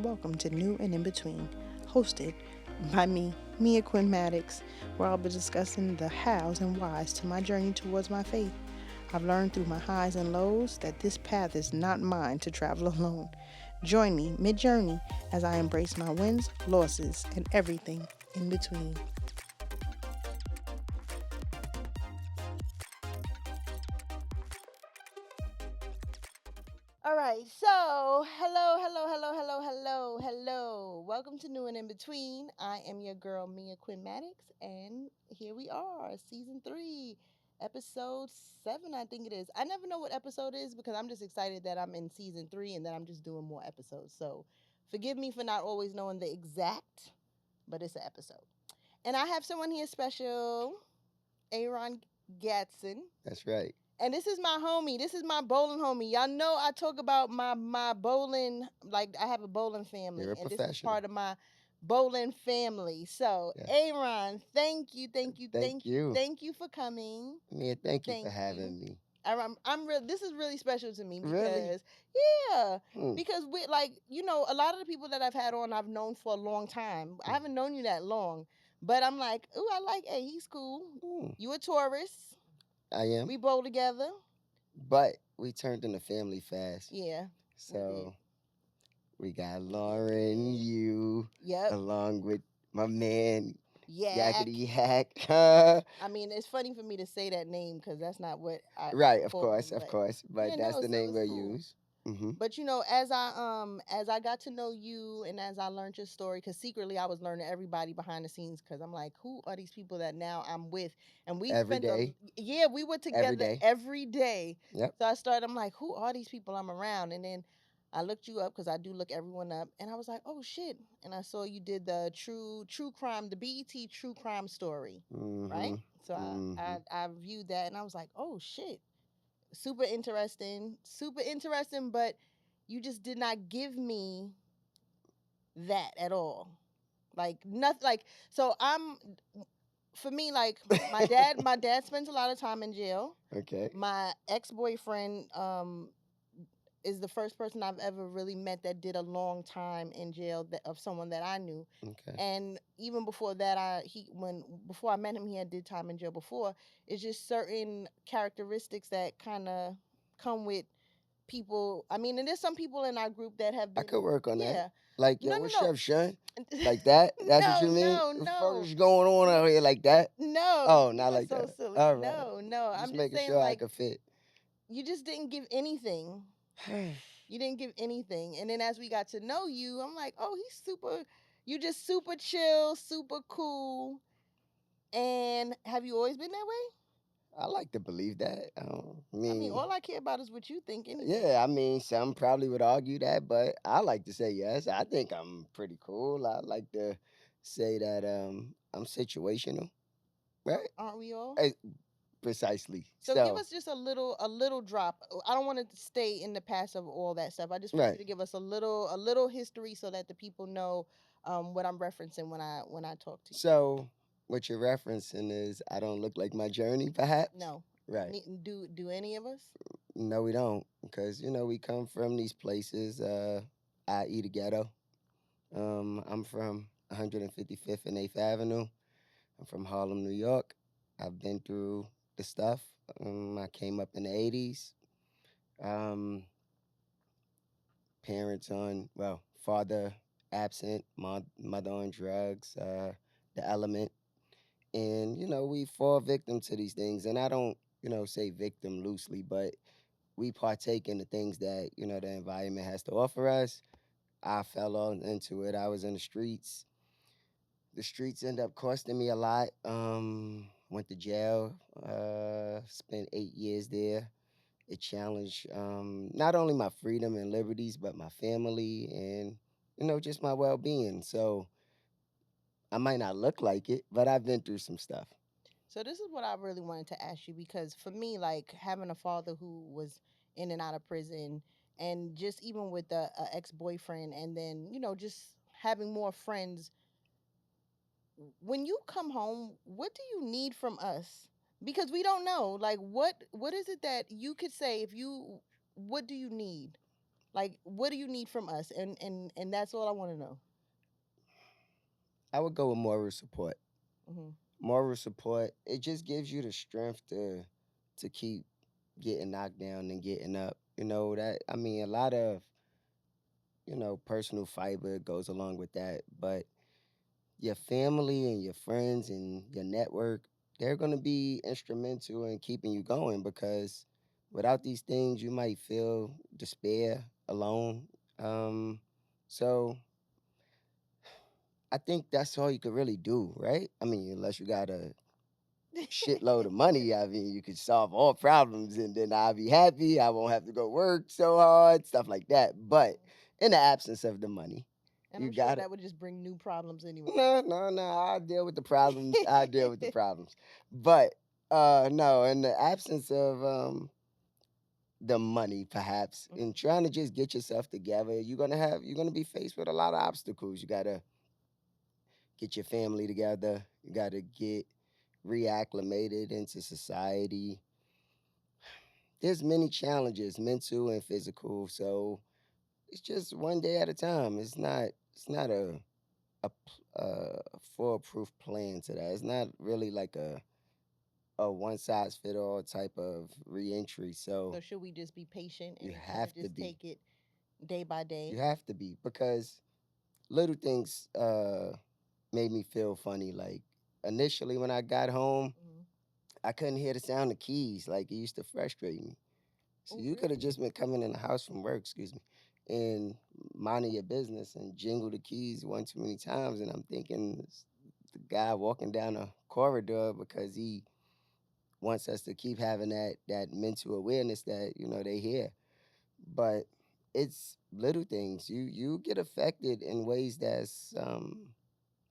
Welcome to New and In Between, hosted by me, Mia Quinn Maddox, where I'll be discussing the hows and whys to my journey towards my faith. I've learned through my highs and lows that this path is not mine to travel alone. Join me mid journey as I embrace my wins, losses, and everything in between. All right, so hello. Welcome to New and In Between. I am your girl, Mia Quinn Maddox, and here we are, season 3, episode 7, I think it is. I never know what episode is because I'm just excited that I'm in season 3 and that I'm just doing more episodes. So forgive me for not always knowing the exact, but it's an episode. And I have someone here special, Aron Gadson. That's right. And this is my homie. This is my bowling homie. Y'all know I talk about my bowling. Like I have a bowling family, You're a and this is professional. part of my bowling family. So, Yeah. Aaron, Thank you. thank you for coming. Mia, thank you for Thank you. having me. I'm real. This is really special to me Really? because yeah, Hmm. because we like a lot of the people that I've had on I've known for a long time. I haven't known you that long, but I'm like, ooh, I like. Hey, he's cool. Hmm. You a Taurus? I am. We bowl together. But we turned into family fast. Yeah. So we got Lauren, you, Yep. along with my man, Yak. Yakety Hack. I mean, it's funny for me to say that name because that's not what I Right, of call course, him, of but course. But yeah, that's no, the so name it's we cool. use. Mm-hmm. But as I got to know you and as I learned your story, because secretly I was learning everybody behind the scenes, because I'm like, who are these people that now I'm with? And we Every spent day. yeah, we were Every together day. every day. Yep. So I started, I'm like, who are these people I'm around? And then I looked you up because I do look everyone up, and I was like, oh shit! And I saw you did the true crime, the BET true crime story, right? Mm-hmm. So Mm-hmm. I viewed that, and I was like, oh shit, super interesting. But you just did not give me that at all, like nothing. Like so, I'm for me like my dad spends a lot of time in jail. Okay. My ex boyfriend is the first person I've ever really met that did a long time in jail of someone that I knew. Okay. And even before that, before I met him, he had did time in jail before. It's just certain characteristics that kind of come with people. I mean, and there's some people in our group that have I been, could work on that. yeah. Like, yo, No, what's no, Chef Shun? no. Like that? That's what No, you mean? no, The fuck no. is going on out here like that? No, Oh, you not are like so that. silly. All right. No. I'm Just just making saying, sure I like, could fit. you just didn't give anything. You didn't give anything. And then as we got to know you, I'm like, oh, he's super, you just super chill, super cool. And have you always been that way? I like to believe that. I I mean, mean, all I care about is what you think anyway. yeah, I mean, some probably would argue that, but I like to say yes. I think I'm pretty cool. I like to say that I'm situational, right? Aren't we all? Eh, Precisely. So give So, us just a little drop. I don't want to stay in the past of all that stuff. I just want you right. to give us a little history so that the people know what I'm referencing when I talk to you. So, what you're referencing is I don't look like my journey, perhaps? No, Right. do any of us? No, we don't, because we come from these places, i.e., the ghetto. I'm from 155th and 8th Avenue. I'm from Harlem, New York. I've been through the stuff. I came up in the 80s. Um, Parents on, well, father absent, mother on drugs, the element. And, we fall victim to these things. And I don't, say victim loosely, but we partake in the things that the environment has to offer us. I fell on into it. I was in the streets. The streets end up costing me a lot. Went to jail. Spent 8 years there. It challenged not only my freedom and liberties, but my family and just my well being. So I might not look like it, but I've been through some stuff. So this is what I really wanted to ask you because for me, like having a father who was in and out of prison, and just even with the ex boyfriend, and then just having more friends. When you come home, what do you need from us? Because we don't know. Like what is it that you could say if you what do you need? Like, what do you need from us? And that's all I want to know. I would go with moral support. Hmm. Moral support, it just gives you the strength to keep getting knocked down and getting up. You know that I mean a lot of, personal fiber goes along with that, but your family and your friends and your network, they're going to be instrumental in keeping you going because without these things, you might feel despair, alone. Um, so I think that's all you could really do, right? I mean, unless you got a shitload of money, I mean, you could solve all problems and then I'll be happy. I won't have to go work so hard, stuff like that. But in the absence of the money, And you I'm sure got to. that would just bring new problems anyway. No, no, no. I'll deal with the problems. I'll deal with the problems. But no, in the absence of the money, perhaps, and Mhm. trying to just get yourself together, you're gonna be faced with a lot of obstacles. You gotta get your family together. You gotta get reacclimated into society. There's many challenges, mental and physical. So it's just one day at a time. It's not a foolproof plan to that. It's not really like a one size fit all type of reentry. So So should we just be patient you and kind have of to just be. take it day by You day? have to be because little things made me feel funny. Like initially when I got home, Hmm. I couldn't hear the sound of keys. Like it used to frustrate me. So Oh, you could have really? just been coming in the house from work, excuse me, and minding your business and jingle the keys one too many times. And I'm thinking it's the guy walking down a corridor because he wants us to keep having that mental awareness that they hear. But it's little things. You get affected in ways that's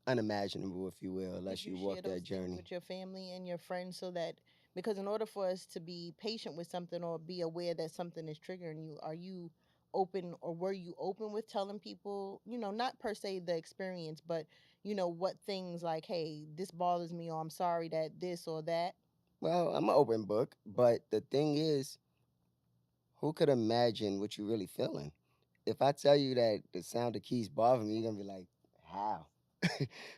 unimaginable, if you will, Did unless you you share walk that those things journey. with your family and your friends so that, because in order for us to be patient with something or be aware that something is triggering you, are you open or were you open with telling people, not per se the experience, but what things like, hey, this bothers me or I'm sorry that this or that? Well, I'm an open book, but the thing is, who could imagine what you're really feeling? If I tell you that the sound of keys bother me, you're gonna be like, how?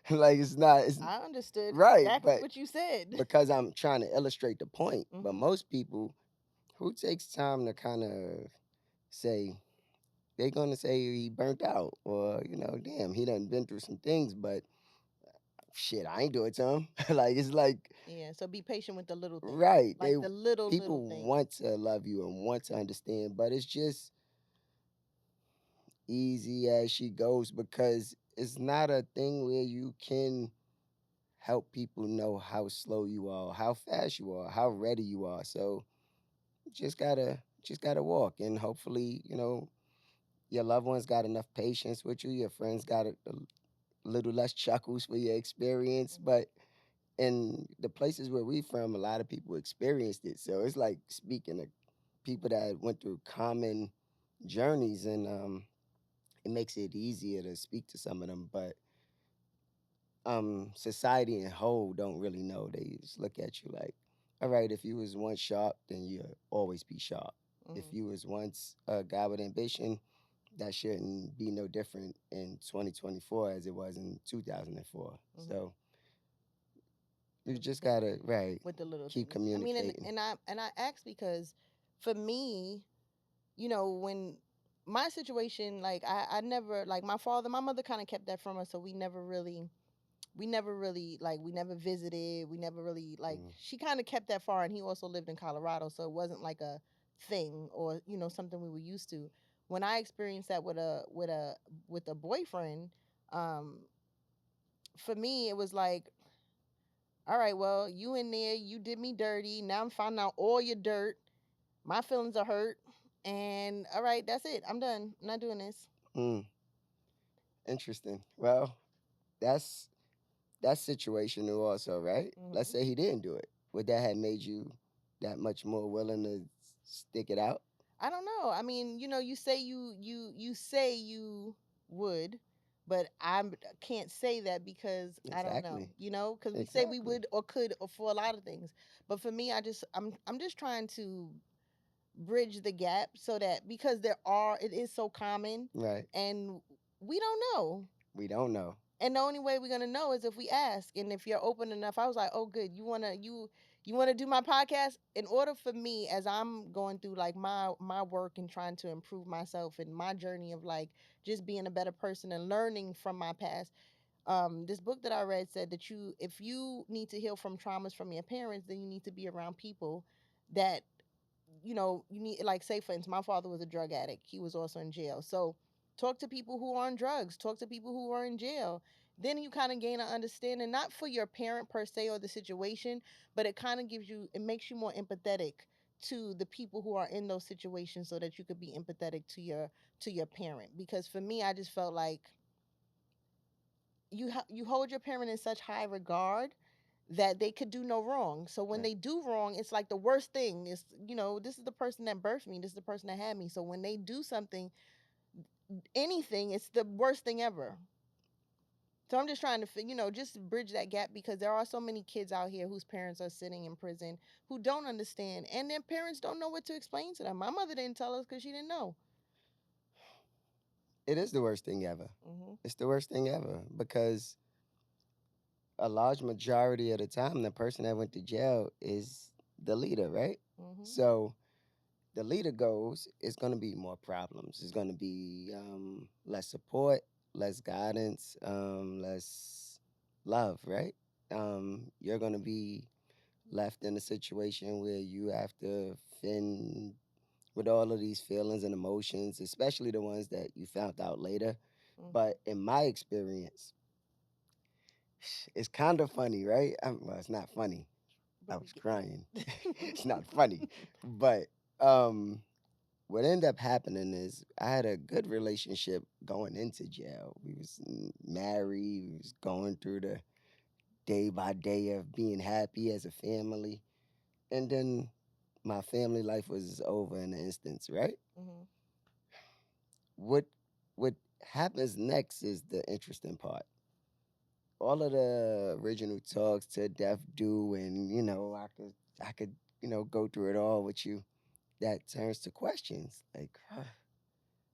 Like it's not. It's I understood right, exactly but what you said. because I'm trying to illustrate the point. But Hmm. most people who takes time to kind of say they're gonna say he burnt out or damn, he done been through some things, but shit, I ain't do it to him. Like it's like Yeah, so be patient with the little things, right. They like the little people things. want to love you and want to understand, but it's just easy as she goes because it's not a thing where you can help people know how slow you are, how fast you are, how ready you are. So just gotta walk and hopefully, your loved ones got enough patience with you, your friends got a little less chuckles for your experience. Hmm. But in the places where we from, a lot of people experienced it. So it's like speaking to people that went through common journeys and it makes it easier to speak to some of them. But society in whole don't really know. They just look at you like, all right, if you was once sharp, then you'll always be sharp. If Hmm. you was once a guy with ambition, that shouldn't be no different in 2024 as it was in 2004. Hmm. So you So be just patient gotta right with the little keep things. I mean, and communicating. and I and I ask because for me, when my situation, like I never, like my mother kind of kept that from us, so we never really like we never visited, we never really like Mm. she kind of kept that far, and he also lived in Colorado, so it wasn't like a thing or something we were used to. When I experienced that with a boyfriend, um, for me it was like, all right, well, you in there, you did me dirty. Now I'm finding out all your dirt. My feelings are hurt. And all right, that's it. I'm done. I'm not doing this. Mm. Interesting. Well, that's situational also, right? Let's Hmm. say he didn't do it. Would that have made you that much more willing to stick it out? I don't know. I mean, you say you would, but can't say that because I don't know. Exactly. Because we say we Exactly. would or could or for a lot of things. But for me, I'm just trying to bridge the gap so that because it is so common Right. and we don't know. We don't know. And the only way we're gonna know is if we ask. And if you're open enough, I was like, oh, good. You wanna do my podcast? In order for me, as I'm going through like my work and trying to improve myself and my journey of like just being a better person and learning from my past. This book that I read said that if you need to heal from traumas from your parents, then you need to be around people that you need, like, say for instance, my father was a drug addict. He was also in jail. So talk to people who are on drugs, talk to people who are in jail. Then you kind of gain an understanding, not for your parent per se or the situation, but it makes you more empathetic to the people who are in those situations so that you could be empathetic to your parent. Because for me, I just felt like you hold your parent in such high regard that they could do no wrong. So when Right. they do wrong, it's like the worst thing. This is the person that birthed me. This is the person that had me. So when they do something, anything, it's the worst thing ever. So I'm just trying to, just bridge that gap because there are so many kids out here whose parents are sitting in prison who don't understand, and their parents don't know what to explain to them. My mother didn't tell us because she didn't know. It is the worst thing ever. Mhm. It's the worst thing ever because a large majority of the time, the person that went to jail is the leader, right? Mhm. So the leader goes, it's going to be more problems. It's going to be less support, less guidance, less love, right? You're going to be left in a situation where you have to fend with all of these feelings and emotions, especially the ones that you found out later. Mhm. But in my experience, it's kind of funny, right? Well, it's not funny. I But we was get. crying. It's not funny. But um, what ended up happening is I had a good relationship going into jail. We was married. We was going through the day by day of being happy as a family. And then my family life was over in an instance, right? Mhm. What what happens next is the interesting part. All of the original talks to death do, and I could go through it all with you. That turns to questions like,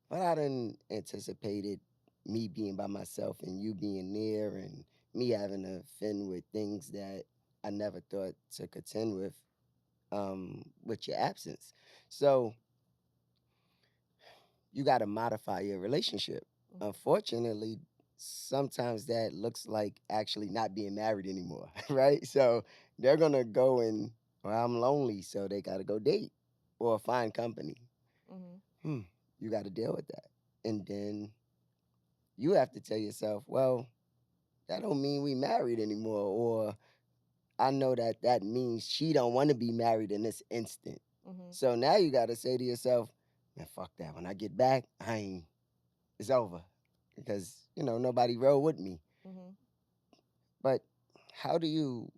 but I didn't anticipated me being by myself and you being there and me having to fend with things that I never thought to contend with your absence. So you got to modify your relationship. Mhm. Unfortunately, sometimes that looks like actually not being married anymore, right? So they're gonna go and, well, I'm lonely, so they got to go date or find company. Mhm. Hmm, you got to deal with that, and then you have to tell yourself, well, that don't mean we married anymore, or I know that that means she don't want to be married in this instant. Mhm. So now you got to say to yourself, man, fuck that. When I get back, I ain't. It's over because nobody rode with me. Mhm. But how do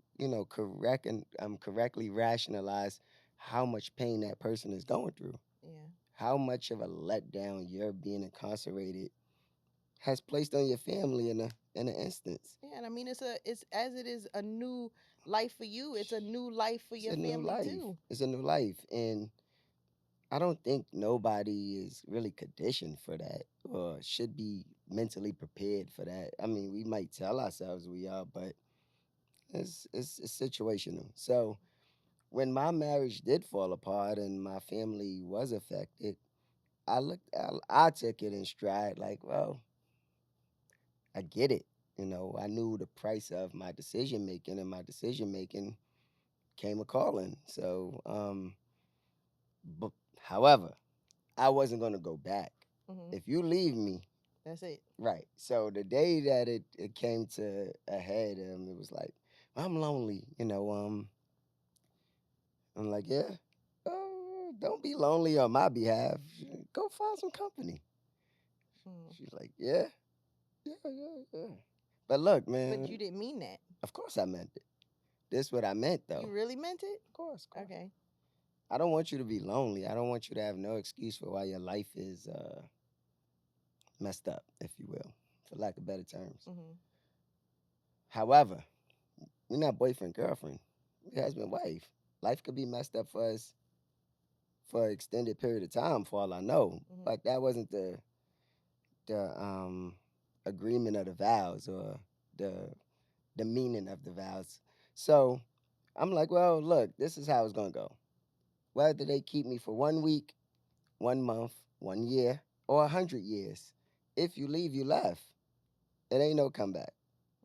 correctly rationalize how much pain that person is going through? Yeah. How much of a letdown your being incarcerated has placed on your family in an instance? Yeah, and I mean it's as it is a new life for you, it's a new life for It's your a new family life. too. It's a new life, and I don't think nobody is really conditioned for that or should be mentally prepared for that. I mean, we might tell ourselves we are, but it's situational. So when my marriage did fall apart and my family was affected, I took it in stride. Like, well, I get it. I knew the price of my decision making, and my decision making came a calling. So, but however, I wasn't gonna go back. Mhm. If you leave me, That's it. right. So the day that it came to a head, it was like, I'm lonely. I'm like, yeah. Don't be lonely on my behalf. Go find some company. Mhm. She's like, yeah, yeah, yeah, yeah. But look, But man, you didn't mean that. of course I meant it. This what I meant You though. really meant it? Of course, of course. Okay. I don't want you to be lonely. I don't want you to have no excuse for why your life is messed up, if you will, for lack of better terms. Mhm. However, we're not boyfriend girlfriend. We're husband wife. Life could be messed up for us for an extended period of time, for all I know. Hmm. But that wasn't the agreement of the vows or the the meaning of the vows. So I'm like, well, look, this is how it's gonna go. Whether they keep me for 1 week, 1 month, 1 year, or 100 years, if you leave, you left. It ain't no comeback.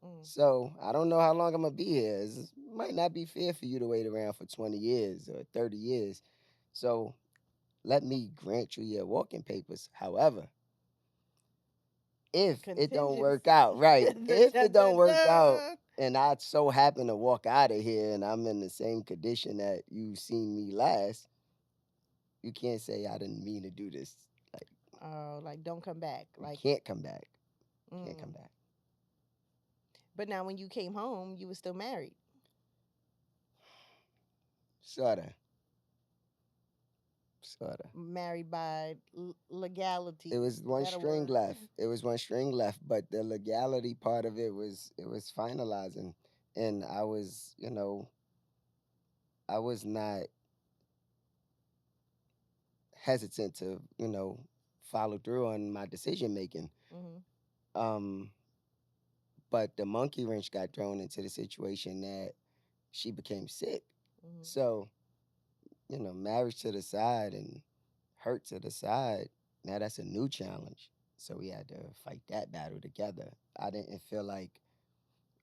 Mm. So I don't know how long I'm gonna be here. It might not be fair for you to wait around for 20 years or 30 years. So let me grant you your walking papers. However, The if it don't work out, contingency. right? The If it dun, don't dun, work out, dun. and I so happen to walk out of here and I'm in the same condition that you seen me last, you can't say I didn't mean to do this. Like Oh, like don't come back. you Like, can't come back. Can't come mm. back. But now when you came home, you were still married. Sorta, sorta. Married by It legality. was Is one that a string word? left. It was one string left, but the legality part of it was finalizing, and I was not hesitant to follow through on my decision making. Mm-hmm. Um, but the monkey wrench got thrown into the situation that she became sick. Mm-hmm. So marriage to the side and hurt to the side. Now that's a new challenge. So we had to fight that battle together. I didn't feel like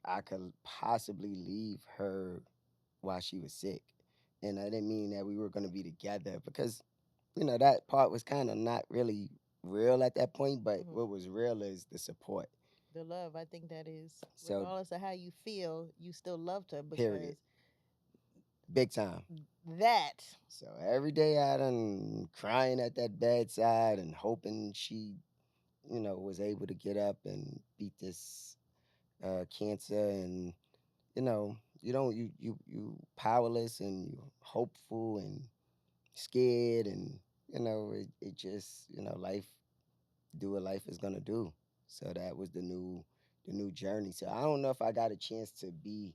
I could possibly leave her while she was sick. And I didn't mean that we were going to be together because, that part was kind of not really real at that point. But Mm-hmm. what was real is the support, The love, I think that is, so regardless of how you feel, you still loved her period. because Big time. that. So every day I done crying at that bedside and hoping she, was able to get up and beat this cancer. And, you powerless and you hopeful and scared. And, it just, life do what life is gonna do. So that was the new journey. So I don't know if I got a chance to be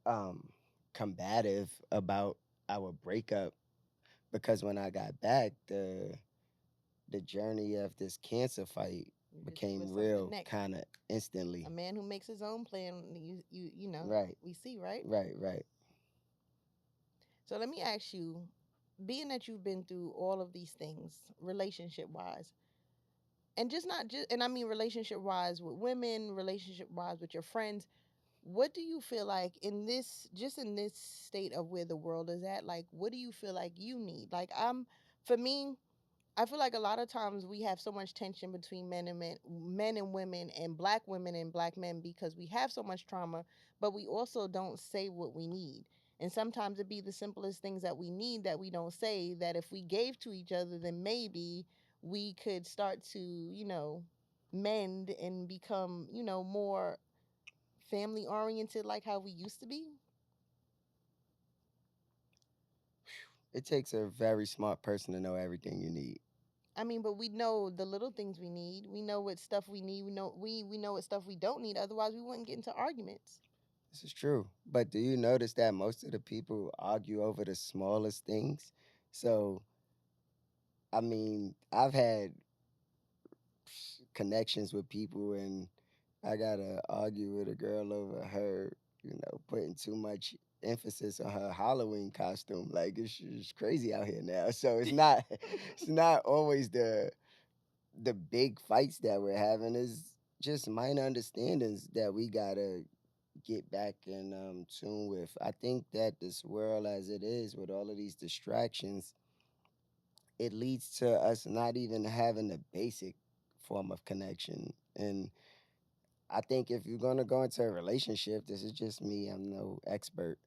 um combative about our breakup, because when I got back, the journey of this cancer fight You just see became what's something real next. kind of A instantly. man who makes his own plan, you know, Right, we see, right? right, right. So let me ask you, being that you've been through all of these things, relationship wise, and just not just, and I mean relationship wise with women, relationship wise with your friends, what do you feel like in this, just in this state of where the world is at? Like, what do you feel like you need? Like, for me, I feel like a lot of times we have so much tension between men and women, and women and black men because we have so much trauma, but we also don't say what we need. And sometimes it be the simplest things that we need that we don't say, that if we gave to each other, then maybe we could start to, mend and become, more family oriented like how we used to be. It takes a very smart person to know everything you need. I mean, but we know the little things we need. We know what stuff we need. We know what stuff we don't need. Otherwise, we wouldn't get into arguments. This is true. But do you notice that most of the people argue over the smallest things? So, I mean, I've had connections with people, and I gotta argue with a girl over her, putting too much emphasis on her Halloween costume. Like it's crazy out here now. So it's not it's not always the big fights that we're having. Is just minor understandings that we gotta get back in tune with. I think that this world as it is with all of these distractions, it leads to us not even having a basic form of connection. And I think if you're gonna go into a relationship, this is just me, I'm no expert.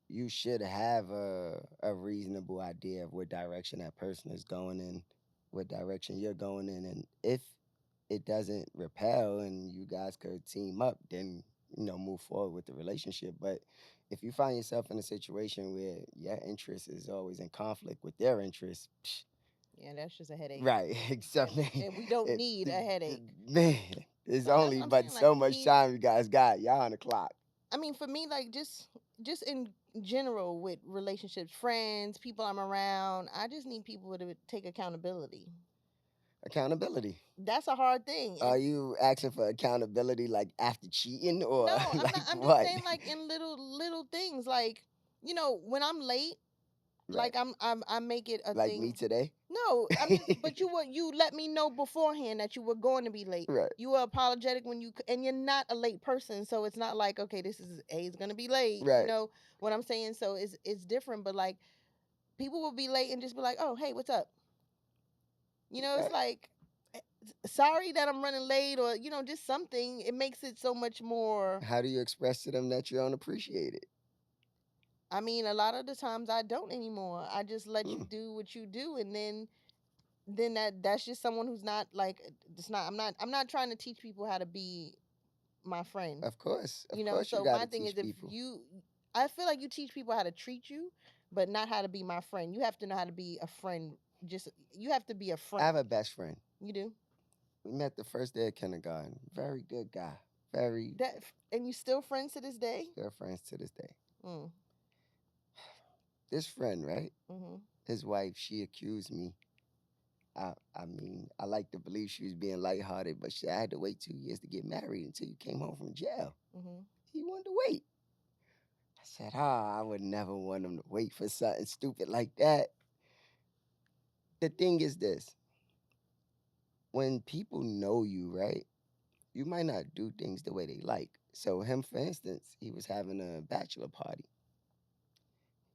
You should have a reasonable idea of what direction that person is going in, what direction you're going in. And if it doesn't repel and you guys could team up, then move forward with the relationship. But if you find yourself in a situation where your interest is always in conflict with their interest, Yeah, that's just a headache. right, except And we don't need a it, headache. man, there's No, that's only what I'm but saying. Like so we much need. time you guys got. Y'all on the clock. I mean, for me, like just in general with relationships, friends, people I'm around. I just need people to take accountability. Accountability. That's a hard thing. Are you asking for accountability like after cheating or No, I'm not. like I'm just what? saying like in little things. Like, when I'm late, Right. like I make it a Like me thing. today? No, I'm just. But you let me know beforehand that you were going to be late. Right. You were apologetic when and you're not a late person, so it's not like, okay, this is A's gonna be late. You Right. know what I'm saying? So it's different. But like, people will be late and just be like, oh, hey, what's up? It's Okay. like, eh, sorry that I'm running late, or just something. It makes it so much more. How do you express to them that you don't appreciate it? I mean, a lot of the times I don't anymore. I just let you Hmm. do what you do, and then that's just someone who's not like, it's not. I'm not trying to teach people how to be my friend. Of course, you So got my to thing is, teach if people. I feel like you teach people how to treat you, but not how to be my friend. You have to know how to be a friend. Just you have to be a I have friend. a best friend. You do We met the first day of kindergarten. Very good guy. Very that, and you still friends to this day. still friends to this day. Mm. This friend, right? Mm-hmm. His wife, she accused me. I mean, I like to believe she was being lighthearted, but I had to wait 2 years to get married until you came home from jail. Mm-hmm. He wanted to wait. I said, I would never want him to wait for something stupid like that. The thing is this, when people know you, right, you might not do things the way they like. So, him, for instance, he was having a bachelor party.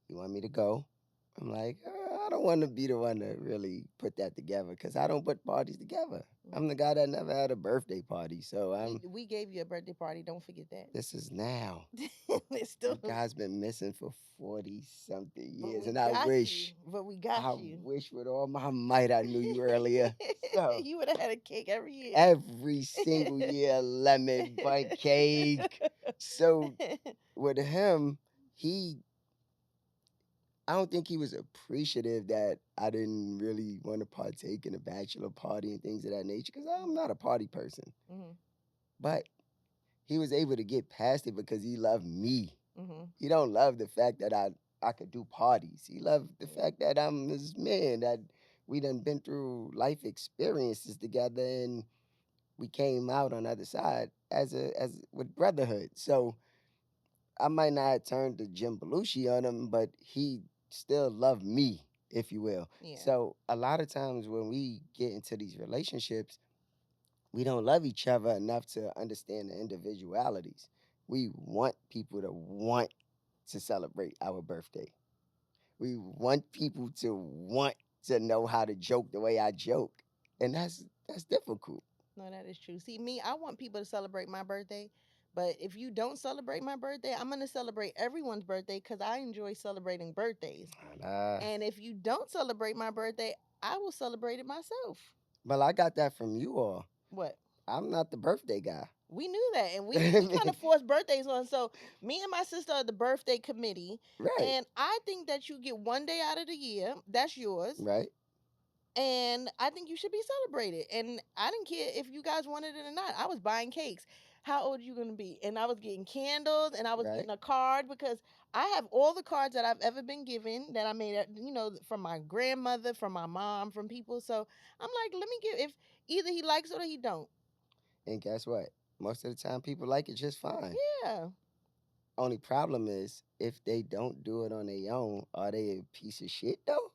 He wanted me to go. I'm like, I don't want to be the one to really put that together because I don't put parties together. I'm the guy that never had a birthday party. So, We gave you a birthday party. Don't forget that. this is now. It's The still, guy's been missing for 40 something but years. we And got you. But we got I you. wish with all my might I knew you earlier. So, You would have had a cake every year. every single year, lemon, bundt cake. So, with him, he I don't think he was appreciative that I didn't really want to partake in a bachelor party and things of that nature because I'm not a party person. Mm-hmm. But he was able to get past it because he loved me. Mm-hmm. He don't love the fact that I could do parties. He loved the fact that I'm his man, that we done been through life experiences together and we came out on the other side as with brotherhood. So I might not have turned to Jim Belushi on him, but he still loved me, if you will. Yeah. So a lot of times when we get into these relationships, we don't love each other enough to understand the individualities. We want people to want to celebrate our birthday. We want people to want to know how to joke the way I joke. And that's difficult. No, that is true. See, me, I want people to celebrate my birthday. But if you don't celebrate my birthday, I'm going to celebrate everyone's birthday because I enjoy celebrating birthdays. And, And if you don't celebrate my birthday, I will celebrate it myself. well, I got that from you all. What? I'm not the birthday guy. We knew that, and we kind of forced birthdays on. So me and my sister are the birthday committee, Right. and I think that you get one day out of the year. That's yours. Right. And I think you should be celebrated. And I didn't care if you guys wanted it or not. I was buying cakes. How old are you gonna be? And I was getting candles, and I was Right. getting a card because I have all the cards that I've ever been given that I made, from my grandmother, from my mom, from people. So I'm like, let me give. If either he likes it or he don't. And guess what? Most of the time, people like it just fine. Yeah. Only problem is if they don't do it on their own, are they a piece of shit though?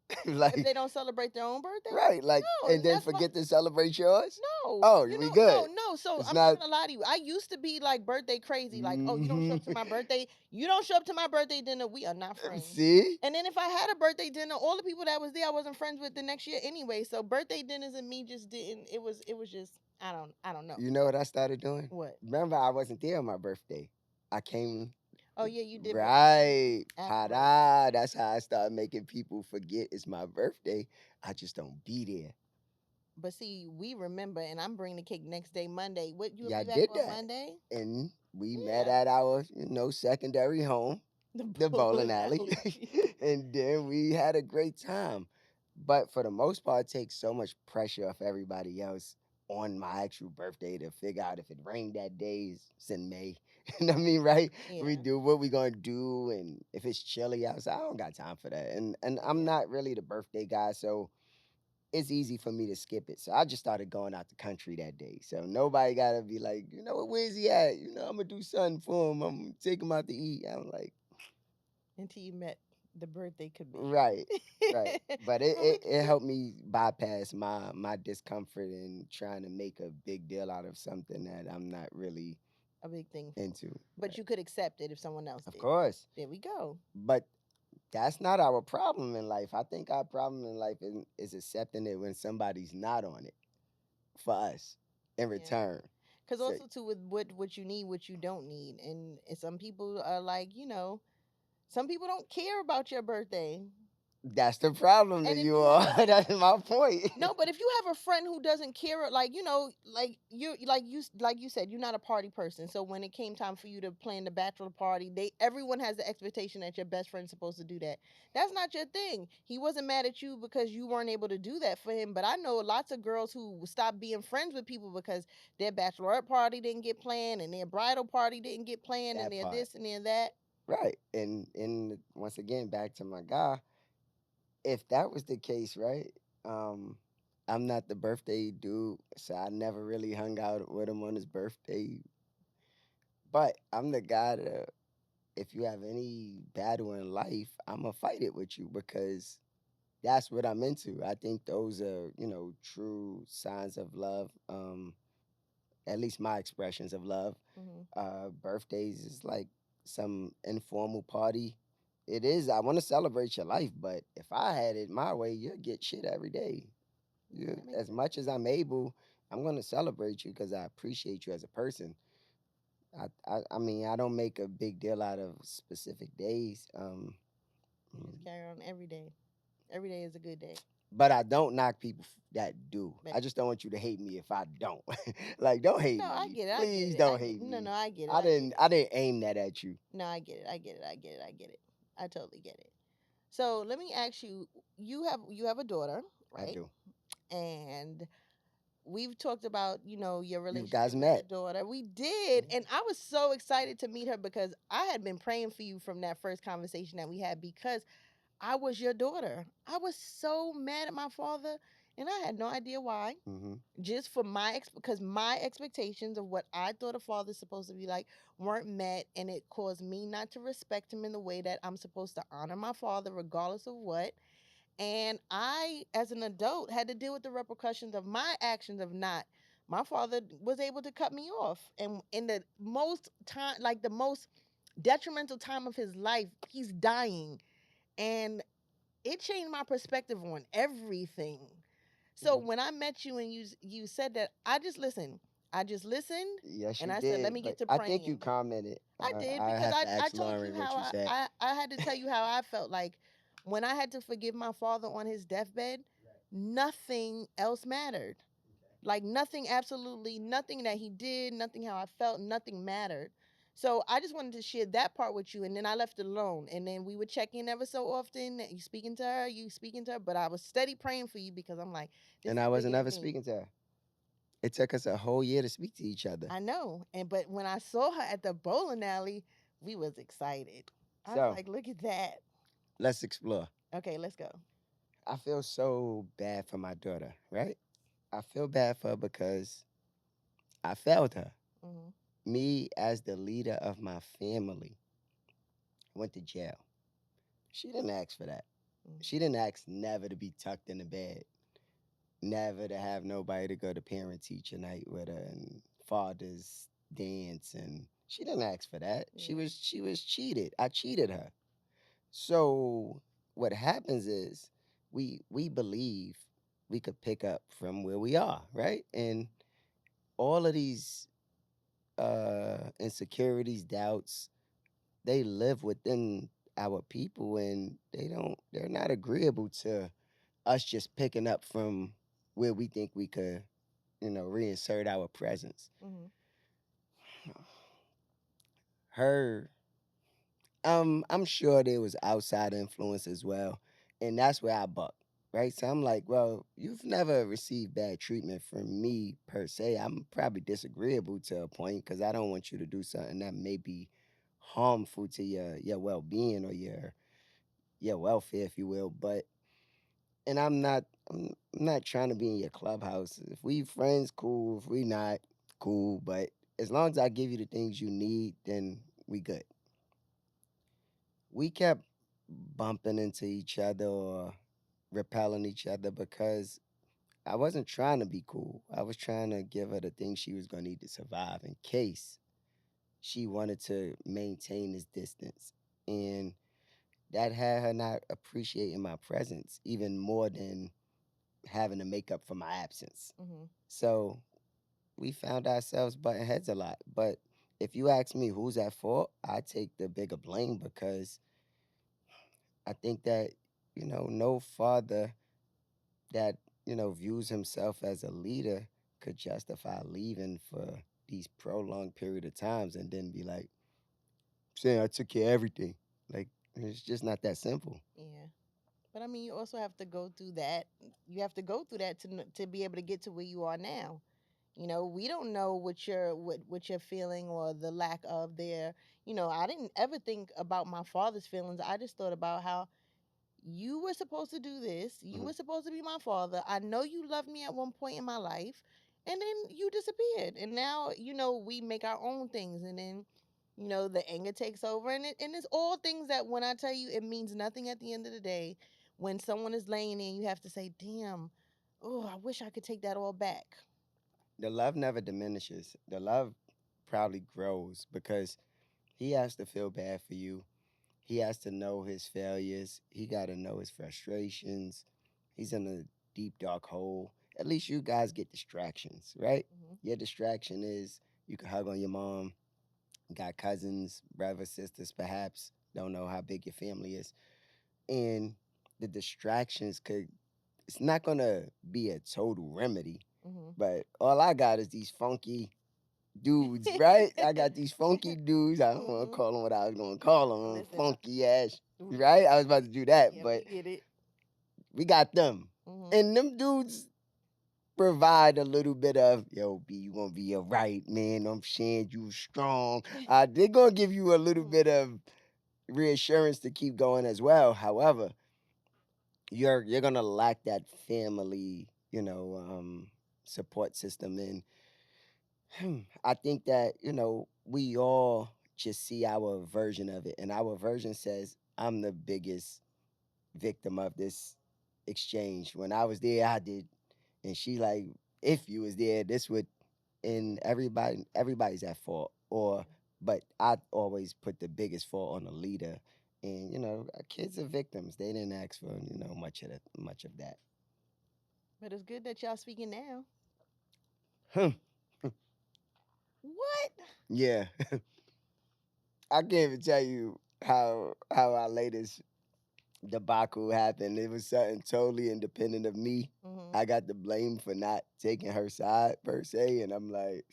If Like, they don't celebrate their own birthday, right? Like, no, and and then that's why. forget to celebrate yours. No, Oh, we good. no. So It's I'm not not. gonna lie to you. I used to be like birthday crazy. Like, oh, you don't show Hmm. up to my birthday. You don't show up to my birthday dinner. We are not friends. See, And then if I had a birthday dinner, all the people that was there, I wasn't friends with the next year anyway. So birthday dinners and me just didn't. It was just, I don't know you know what I started doing? what. Remember, I wasn't there on my birthday. I came. Oh yeah, you did. Right. Afterwards. Ta-da. That's how I started making people forget it's my birthday. I just don't be there. But see, we remember, and I'm bringing the cake next day, Monday. What, you'll Yeah, I be back did on that. Monday? And we met Yeah. at our, secondary home, the bowling alley. alley. And then we had a great time. But for the most part, it takes so much pressure off everybody else on my actual birthday to figure out if it rained that day. It's in May. You know what I mean, right? We Yeah. do what we gonna do, and if it's chilly outside, I don't got time for that. And I'm Yeah. not really the birthday guy, so it's easy for me to skip it. So I just started going out the country that day. So nobody gotta be like, you know what, where's he at? You know, I'm gonna do something for him. I'm gonna take him out to eat. I'm like, Until you met the birthday committee. right, right. But it, Well, it, it helped me bypass my discomfort and trying to make a big deal out of something that I'm not really a big thing for. into. But Right. you could accept it if someone else Of did. course. There we go. But that's not our problem in life. I think our problem in life is accepting it when somebody's not on it for us in Yeah. return. Because So also too with what you need, what you don't need, and some people are like, some people don't care about your birthday. that's the problem that And if you you have are. a That's my point. no, but if you have a friend who doesn't care, like like you said, you're not a party person. So when it came time for you to plan the bachelor party, everyone has the expectation that your best friend's supposed to do that. That's not your thing. He wasn't mad at you because you weren't able to do that for him. But I know lots of girls who stopped being friends with people because their bachelorette party didn't get planned and their bridal party didn't get planned and That their part. this and their that. Right. And once again, back to my guy, if that was the case, right? Um, I'm not the birthday dude, so I never really hung out with him on his birthday. But I'm the guy that if you have any battle in life, I'ma fight it with you because that's what I'm into. I think those are, true signs of love. At least my expressions of love. Hmm. Birthdays is like some informal party. It is. I want to celebrate your life, but if I had it my way, you'll get shit every day. Yeah, that makes As sense. much as I'm able, I'm gonna celebrate you because I appreciate you as a person. I mean, I don't make a big deal out of specific days. You just carry on every day. Every day is a good day. But I don't knock people that do. But I just don't want you to hate me if I don't. Like, don't hate no, I me. get it. I get Please it. I don't get hate no, me. no. I get it. I I get didn't. it. I didn't aim that at you. No, I get it. I get it. I get it. I get it. I totally get it. So let me ask you. You have a daughter, I right? do. And we've talked about your You guys relationship with your met. daughter. We did, Mhm. and I was so excited to meet her because I had been praying for you from that first conversation that we had because I was your daughter. I was so mad at my father, and I had no idea why. Mhm. Just for because my expectations of what I thought a father's supposed to be like weren't met, and it caused me not to respect him in the way that I'm supposed to honor my father regardless of what. And I, as an adult, had to deal with the repercussions of my actions of not. My father was able to cut me off, and in the most time, like the most detrimental time of his life, he's dying, and it changed my perspective on everything. So Mhm. when I met you and you said that, I just listened. I just listened, Yes, and you I said, "Let did. me get But to I think you praying." commented. I did I because have to I ask told you Lauren what how you said. I had to tell you how I felt like when I had to forgive my father on his deathbed, nothing else mattered. Like nothing, absolutely nothing that he did, nothing how I felt, nothing mattered. So I just wanted to share that part with you, and then I left it alone. And then we would check in ever so often. You speaking to her, you speaking to her, but I was steady praying for you because I'm like, this And is I bigger wasn't than ever me. speaking to her. It took us a whole year to speak to each other. I know, and but when I saw her at the bowling alley, we was excited. I was So like, look at that. let's explore. Okay, let's go. I feel so bad for my daughter, right? I feel bad for her because I failed her. Hmm. Me, as the leader of my family, went to jail. She didn't ask for that. She didn't ask never to be tucked in the bed, never to have nobody to go to parent teacher night with her and father's dance, and she didn't ask for that. Yeah. She was cheated. I cheated her. So what happens is we believe we could pick up from where we are, right? And all of these insecurities, doubts, they live within our people, and they're not agreeable to us just picking up from where we think we could, reinsert our presence. Hmm. Her, I'm sure there was outside influence as well, and that's where I buck. right? So I'm like, well, you've never received bad treatment from me per se. I'm probably disagreeable to a point because I don't want you to do something that may be harmful to your well being or your welfare, if you will. But and I'm not trying to be in your clubhouse. If we friends, cool. If we not, cool. But as long as I give you the things you need, then we good. We kept bumping into each other or repelling each other because I wasn't trying to be cool. I was trying to give her the things she was gonna need to survive in case she wanted to maintain this distance. And that had her not appreciating my presence even more than having to make up for my absence. Mm-hmm. So we found ourselves butting heads a lot. But if you ask me who's at fault, I take the bigger blame because I think that, no father that, views himself as a leader could justify leaving for these prolonged period of times and then be like, saying I took care of everything. Like, it's just not that simple. Yeah. But I mean, you also have to go through that. You have to go through that to be able to get to where you are now. You know, we don't know what you're feeling or the lack of there. You know, I didn't ever think about my father's feelings. I just thought about how you were supposed to do this. You Mhm. were supposed to be my father. I know you loved me at one point in my life, and then you disappeared. And now, we make our own things, and then, the anger takes over, and it's all things that when I tell you, it means nothing at the end of the day. When someone is laying there, you have to say, "Damn, oh, I wish I could take that all back." The love never diminishes. The love probably grows because he has to feel bad for you. He has to know his failures. He got to know his frustrations. He's in a deep, dark hole. At least you guys get distractions, right? Hmm. Your distraction is you can hug on your mom, got cousins, brothers, sisters, perhaps. Don't know how big your family is. And the distractions it's not going to be a total remedy. Hmm. But all I got is these funky dudes, right? I got these funky dudes. I don't want to Hmm. call them what I was going to call them, Listen, funky ass, we, right? I was about to do that, yeah, but we get it. we got them. Hmm. And them dudes provide a little bit of, yo, B, you gonna be all right, man. I'm saying you strong. They're gonna give you a little Hmm. bit of reassurance to keep going as well. However, you're gonna lack that family, support system. And I think that, we all just see our version of it. And our version says, I'm the biggest victim of this exchange. When I was there, I did. And she like, if you was there, this would, and everybody's at fault. But I always put the biggest fault on the leader. And, kids are victims. They didn't ask for, much of that. But it's good that y'all speaking now. Hmm. What? Yeah. I can't even tell you how our latest debacle happened. It was something totally independent of me. Hmm. I got the blame for not taking her side per se, and I'm like,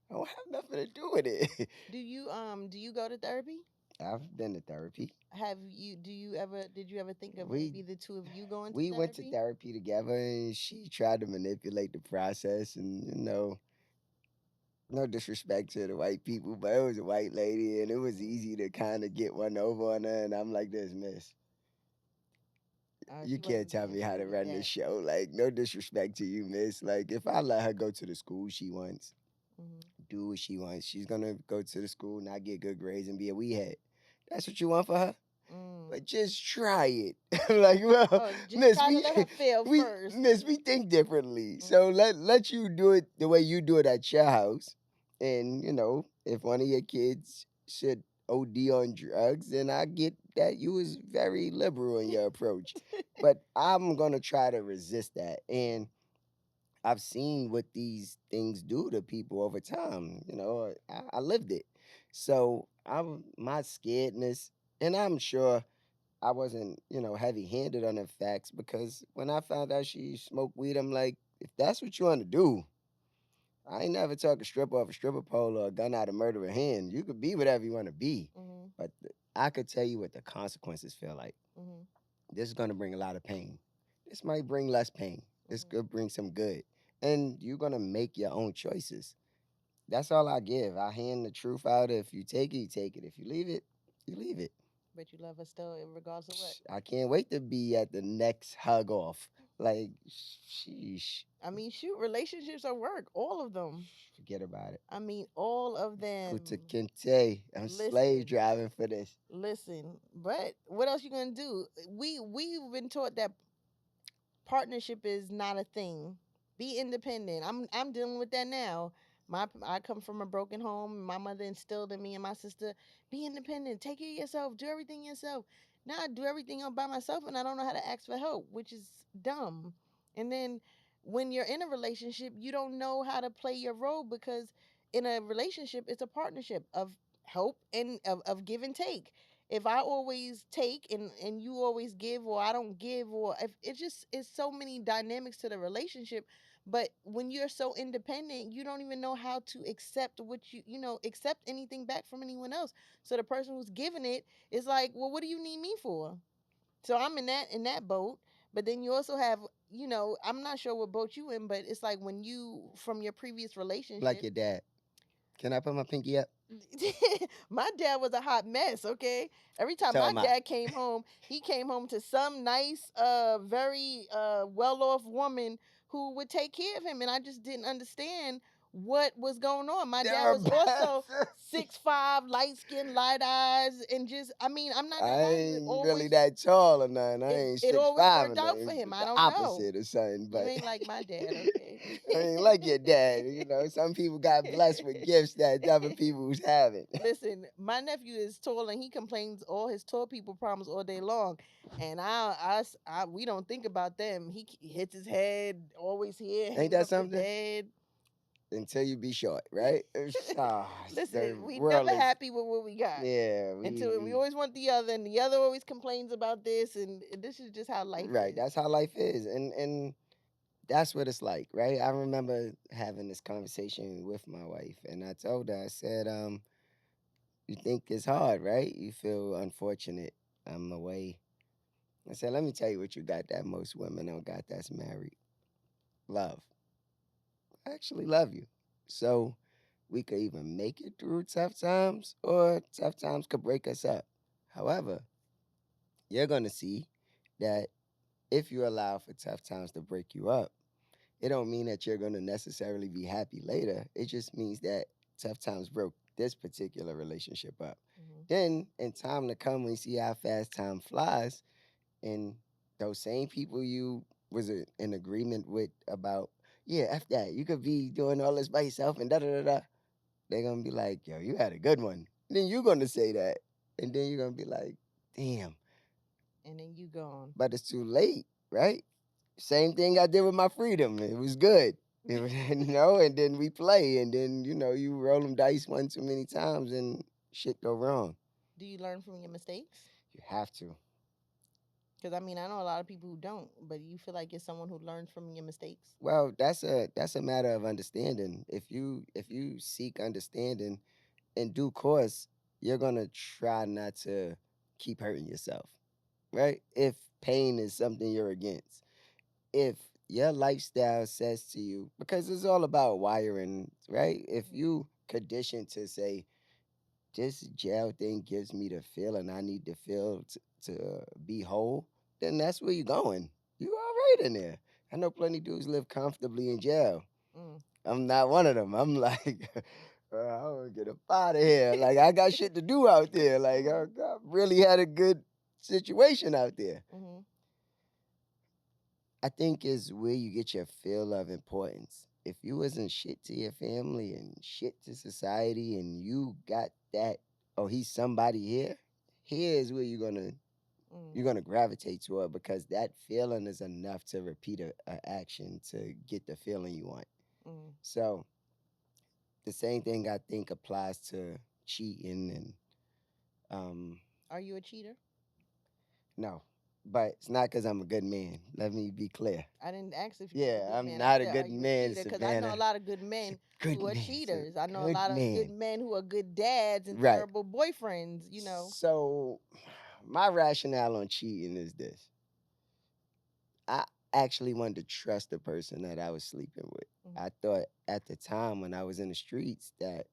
I don't have nothing to do with it. Do you go to therapy? I've been to therapy. Did you ever think of We maybe the two of you going to we went to therapy? therapy together, and she tried to manipulate the process, and no disrespect to the white people, but it was a white lady, and it was Hmm. easy to kind of get one over on her. And I'm like, this miss, you She can't wasn't tell being me how to good with run this that. show. Like, no disrespect to you, miss. Like, if I let her go to the school she wants, Hmm. do what she wants, she's gonna go to the school, not get good grades, and be a weehead. That's what you want for her? Mm. But just try it. Like, well, Oh, just miss, try to let her fail first. we think differently. So Hmm. let you do it the way you do it at your house. And if one of your kids should OD on drugs, then I get that you was very liberal in your approach. But I'm gonna try to resist that. And I've seen what these things do to people over time. I lived it. So I'm my scaredness, and I'm sure I wasn't, heavy handed on the facts because when I found out she smoked weed, I'm like, if that's what you want to do, I ain't never took a stripper off a stripper pole or a gun out of murder hand. You could be whatever you want to be, Hmm. but I could tell you what the consequences feel like. Hmm. This is going to bring a lot of pain. This might bring less pain. This Mhm. could bring some good. And you're gonna make your own choices. That's all I give. I hand the truth out. If you take it, you take it. If you leave it, you leave it. But you love her still, regardless of what. I can't wait to be at the next hug off. Like, sheesh. I mean, shoot, relationships are work, all of them. Forget about it. I mean, all of Kuta them. Kinte. I'm slave Listen, driving for this. listen. But what else you gonna do? We've been taught that partnership is not a thing. Be independent. I'm dealing with that now. I come from a broken home. My mother instilled in me and my sister, be independent, take care of yourself, do everything yourself. Now I do everything all by myself and I don't know how to ask for help, which is dumb. And then when you're in a relationship, you don't know how to play your role because in a relationship it's a partnership of help and of give and take. If I always take and you always give or I don't give, or if it's just it's so many dynamics to the relationship. But when you're so independent, you don't even know how to accept what accept anything back from anyone else. So the person who's giving it is like, well, what do you need me for? So I'm in that boat. But then you also have, I'm not sure what boat you in, but it's like when you from your previous Like relationship. your dad. Can I put my pinky up? My dad was a hot mess, okay? Every time So my am I. dad came home, he came home to some nice, very well off woman who would take care of him. And I just didn't understand what was going on. My dad They're was also bad. 6'5", light skin, light eyes, and just I mean, I'm not I gonna lie, it ain't really always that tall or nothing. I it, ain't it six always five or worked out for nothing. him. I The don't know. opposite or something, You but ain't like my dad, okay? I ain't like your dad. You know, some people got blessed with gifts that other people's haven't. Listen, my nephew is tall and he complains all his tall people problems all day long. And we don't think about them. He hits his head, always here, Ain't hanging that up the something? bed. Until you be short, right? Ah, the Listen, we world never is, happy with what we got. yeah, Until we we always want the other, and the other always complains about this, and this is just how life right. is. That's how life is, and that's what it's like, right? I remember having this conversation with my wife, and I told her, I said, you think it's hard, right? You feel unfortunate. I'm away. I said, let me tell you what you got that most women don't got that's married. Love. I actually love you. So we could even make it through tough times, or tough times could break us up. However, you're gonna see that if you allow for tough times to break you up, it don't mean that you're gonna necessarily be happy later. It just means that tough times broke this particular relationship up. Mhm. Then in time to come, we see how fast time flies, and those same people you was in agreement with about, yeah, F that. You could be doing all this by yourself and da da da da. They're gonna be like, yo, you had a good one. Then you're gonna say that. And then you're gonna be like, damn, And then you gone. but it's too late, right? Same thing I did with my freedom. It was good. And then we play, and then you roll them dice one too many times, and shit go wrong. Do you learn from your mistakes? You have to. Because I mean, I know a lot of people who don't, but you feel like you're someone who learns from your mistakes. Well, that's a matter of understanding. If you seek understanding in due course, you're gonna try not to keep hurting yourself, right? If pain is something you're against, if your lifestyle says to you, because it's all about wiring, right? If Mhm. you conditioned to say, this jail thing gives me the feeling I need to feel to be whole, then that's where you're going. You all right in there. I know plenty dudes live comfortably in jail. Mm. I'm not one of them. I'm like, I want to get up out of here. Like, I got shit to do out there. Like, I really had a good situation out there. Mm-hmm. I think is where you get your feel of importance. If you wasn't shit to your family and shit to society, and you got that, oh, he's somebody here, here's where Mm. you're gonna gravitate toward, because that feeling is enough to repeat a action to get the feeling you want. Mm. So the same thing I think applies to cheating and um Are you a cheater? no, but it's not because I'm a good man. Let me be clear. I didn't ask if you was a Yeah, good I'm man. I not a said, are good you a man, cheater? Because I know a Savannah. lot of good It's a men good who are man. It's a cheaters. I know a good lot of good man. men who are good dads and Right. terrible boyfriends. So my rationale on cheating is this. actually wanted to trust the person that I was sleeping with. I thought at the time when I was in the streets that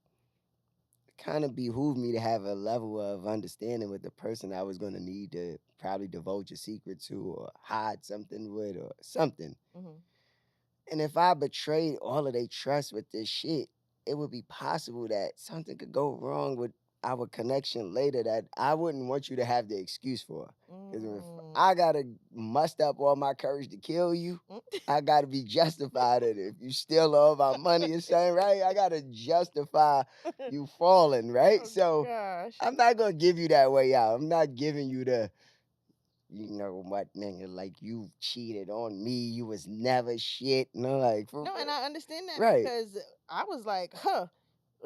kind of behooved me to have a level of understanding with the person I was going to need to probably divulge a secret to or hide something with or something. Mhm. And if I betrayed all of their trust with this shit, it would be possible that something could go wrong with our connection later that I wouldn't want you to have the excuse for. Because if Mm. I gotta muster up all my courage to kill you, I gotta be justified in it. If you steal all my money or something, right? I gotta justify you falling, right? Oh So gosh. I'm not gonna give you that way out. I'm not giving you the you know what, nigga, like you cheated on me, you was never shit. No, like for No, and I understand that right. because I was like, huh,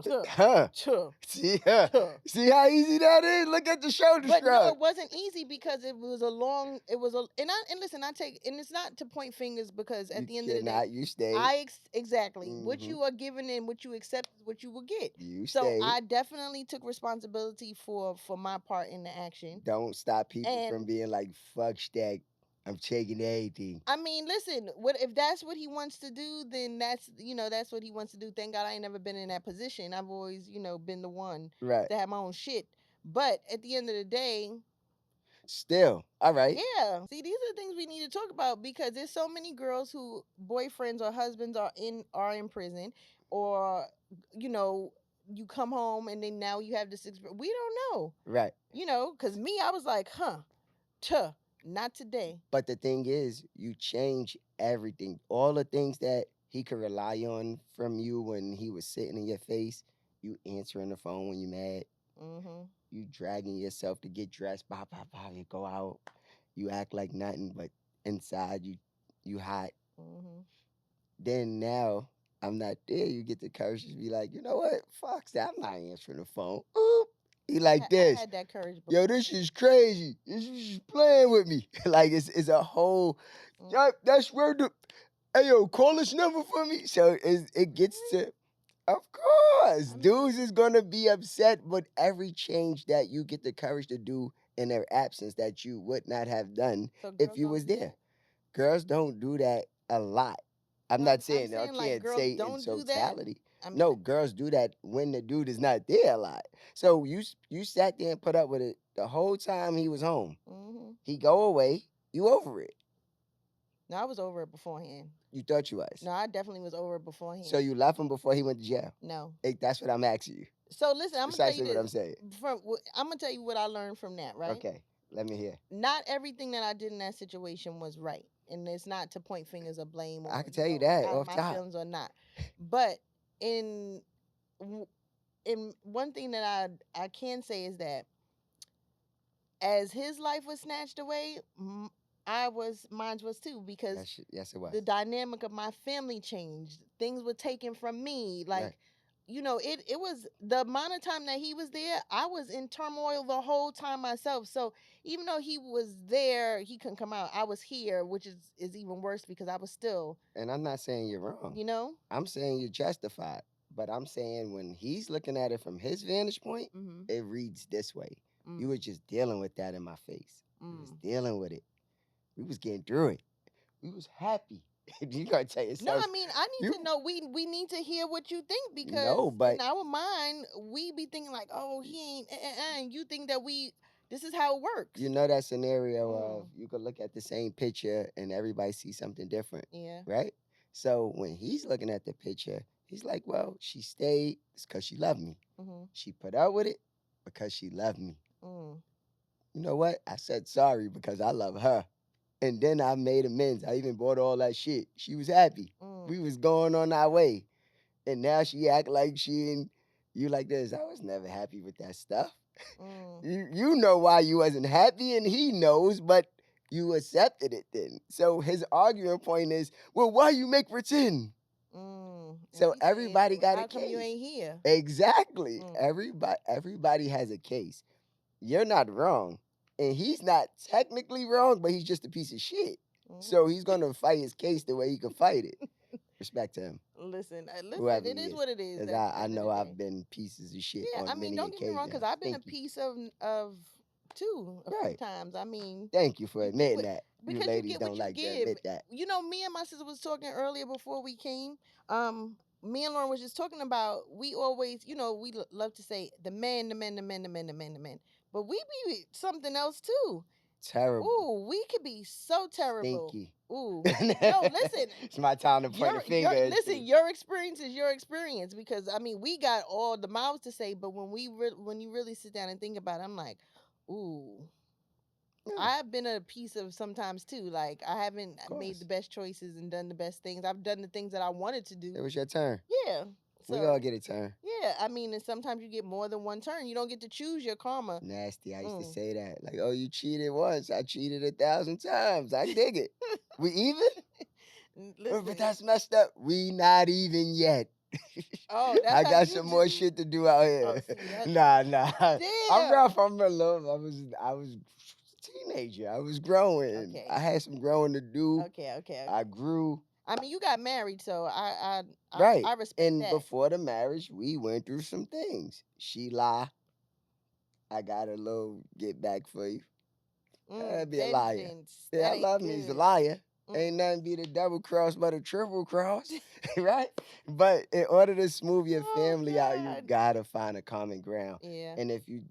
huh, Huh. huh, See, huh. huh. See how easy that is? Look at the shoulder But no, shrug. it wasn't easy because it was a long. It was a and listen. I take and it's not to point fingers because at You the end of the day, cannot, you stayed. exactly what Hmm. you are given and what you accept is what you will get. You So stayed. I definitely took responsibility for my part in the action. Don't stop people from And being like, fuck that. I'm taking everything. I mean, listen, what if that's what he wants to do, then that's what he wants to do. Thank God I ain't never been in that position. I've always, been the one Right. to have my own shit. But at the end of the day, Still. All right. yeah. See, these are the things we need to talk about because there's so many girls who boyfriends or husbands are in prison or you know, you come home and then now you have this we don't know. Right. Cuz me I was like, "Huh. Tuh, not today." But the thing is, you change everything. All the things that he could rely on from you when he was sitting in your face, you answering the phone when you mad, Mhm. you dragging yourself to get dressed, blah, blah, blah, you go out, you act like nothing, but inside you hot. Mhm. Then now I'm not there. You get the courage to be like, you know what? Fuck that. I'm not answering the phone. Oop. He like I this. had that courage Yo, before. this is crazy. This is playing with me. Like it's a whole. Mm. Yup, that's where the. Hey yo, call this number for me. So it gets Really? to. Of course, I mean, dudes is gonna be upset with every change that you get the courage to do in their absence that you would not have done so if girls you don't was do there. that? Girls don't do that a lot. I'm No, not I'm saying I saying like can't girls say in don't do that. totality. I mean, No, girls do that when the dude is not there a lot. So you sat there and put up with it the whole time he was home. mhm. He go away, you over it. No, I was over it beforehand. You thought you was. No, I definitely was over it So beforehand. you left him before he went to jail. No. That's what I'm asking you. So listen, It's I'm gonna tell you precisely what this. I'm saying. I'm gonna tell you what I learned from that. Right? Okay, let me hear. Not everything that I did in that situation was right, and it's not to point fingers or blame I or can tell you that out off my top. feelings or not. But in w- in one thing that I can say is that as his life was snatched away, mine was too because Yes, it was. the dynamic of my family changed. Things were taken from me. Like, Right. it was the amount of time that he was there, I was in turmoil the whole time myself. So even though he was there, he couldn't come out. I was here, which is even worse because I was still, And I'm not saying you're wrong. you know? I'm saying you're justified. But I'm saying when he's looking at it from his vantage point, Mm-hmm. it reads this way. You Mm, were just dealing with that in my face. You was mm. dealing with it. We was getting through it. We was happy. You gotta tell No, yourself I mean, I you need to know. We need to hear what you think because no, but in our mind, we be thinking like, oh, he ain't, and you think that this is how it works. you know that scenario of Mm, you could look at the same picture and everybody sees something different, yeah. right? So when he's looking at the picture, he's like, well, she stayed because she loved me. Mm-hmm. She put up with it because she loved me. Mm, You know what? I said sorry because I love her. And then I made amends. I even bought all that shit. She was happy. mm, We was going on our way. And now she act like she and you like this. I was never happy with that stuff. mm, You know why you wasn't happy and he knows, but you accepted it then. So his arguing point is, well, why you make pretend? and So he said, everybody well, got a how come you case. ain't here? Exactly. Mm, Everybody has a case. You're not wrong. And he's not technically wrong, but he's just a piece of shit. mm-hmm. So he's gonna fight his case the way he can fight it. Respect to him, Listen, whoever it he is is. what it is Because at the I end of know the day. I've been pieces of shit Yeah, I on mean, many don't get me wrong, because occasions. I've been a Thank you. piece of two a few Right. times. I mean, Thank you for we admitting would that. You because you ladies get what don't you like to give. admit that. You know, me and my sister was talking earlier before we came. Me and Lauren was just talking about we always, we love to say the men, the men, the men, the men, the men, the men, but we be something else too. Terrible. Ooh, we could be so terrible. Stinky. Ooh, no, listen. It's my time to point a finger at Listen. you. Your experience is your experience because I mean we got all the mouths to say, but when you really sit down and think about it, I'm like, ooh, Yeah, I've been a piece of sometimes too. Like I haven't of made the course. best choices and done the best things. I've done the things that I wanted to do. It was your turn. Yeah. We all So get a turn. yeah, I mean, and sometimes you get more than one turn. You don't get to choose your karma. Nasty. I used to Mm. say that. Like, oh, you cheated once. I cheated 1,000 times. I dig it. We even? Listen. But that's messed up. We not even yet. Oh, that's I how got you some more do. shit to do out Oh, here. see that? Nah. I'm Damn. rough. I'm a little. I was a teenager. I was growing. Okay. I had some growing to do. Okay. I grew. I mean, you got married, so Right. I respect And that. before the marriage, we went through some things. She lie. I got a little get back for you. I'd be a liar. Vengeance. Yeah, That I ain't love me. He's a good. liar. Ain't nothing be the double cross but a triple cross, right? But in order to smooth your Oh, family out, you God. gotta find a common ground. Yeah. And if you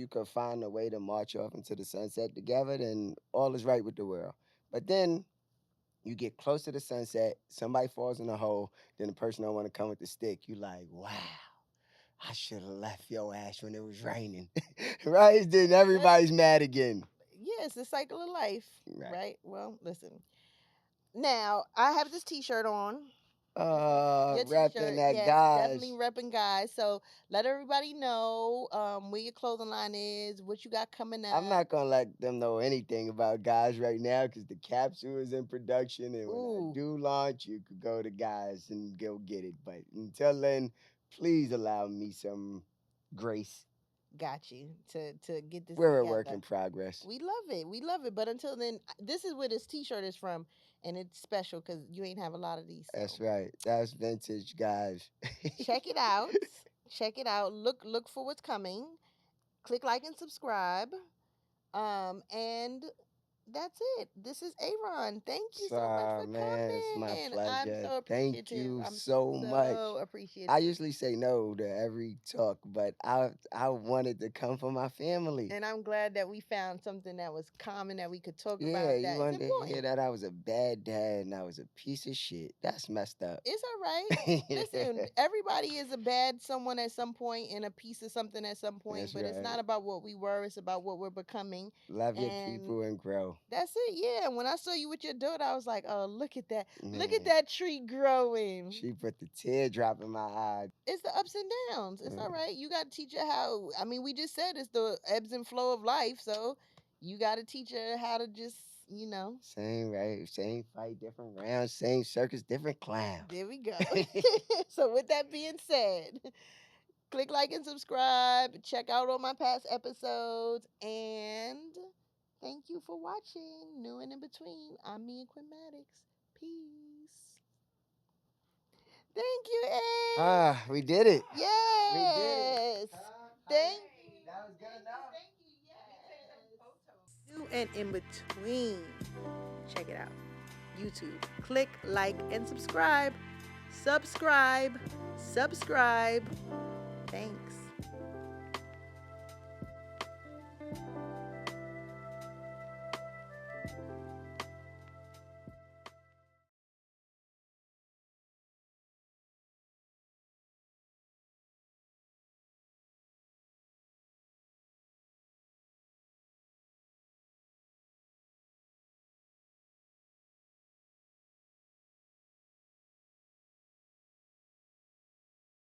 could find a way to march off into the sunset together, then all is right with the world. But then you get close to the sunset, somebody falls in a hole, then the person don't want to come with the stick. You like, wow, I should have left your ass when it was raining, right? Then everybody's mad again. Yeah, it's the cycle of life, Right. right? Well, listen. Now I have this T-shirt on. Your Repping T-shirt, that yes, guys. definitely repping guys. So let everybody know where your clothing line is, what you got coming up. I'm not gonna let them know anything about guys right now because the capsule is in production, and when I Ooh, do launch, you could go to guys and go get it. But until then, please allow me some grace. got you to get this We're a work together. in progress. We love it. We love it. But until then, this is where this T-shirt is from, and it's special because you ain't have a lot of these. So That's right. That's vintage, guys. check it out. Check it out. Look for what's coming. Click like and subscribe. And that's it. This is Aron. Thank you so much for Man, it's my coming. I'm pleasure. so Thank appreciative. you I'm so much. so I appreciative. usually say no to every talk, but I wanted to come for my family. And I'm glad that we found something that was common that we could talk Yeah, about. you That is wanted to hear important. that I was a bad dad and I was a piece of shit. That's messed up. It's all right. Listen, everybody is a bad someone at some point and a piece of something at some point, That's but it's not right. about what we were, it's about what we're becoming. Love your And people and grow. that's it. Yeah. When I saw you with your daughter, I was like, oh, look at that. Look at Man, that tree growing. she put the teardrop in my eye. It's the ups and downs. It's all right. You got to teach her how. I mean, we just said it's the ebbs and flow of life. So you got to teach her how to just, Same right, same fight, different rounds, same circus, different clown. There we go. So with that being said, click like and subscribe. Check out all my past episodes. And thank you for watching New and In Between. I'm Mia Quinn Maddox. Peace. Thank you, Ed. We did it. Yes. We did it. Thank you. That was good enough. Thank you. Yes. New and In Between. Check it out. YouTube. Click, like, and subscribe. Subscribe. Thanks.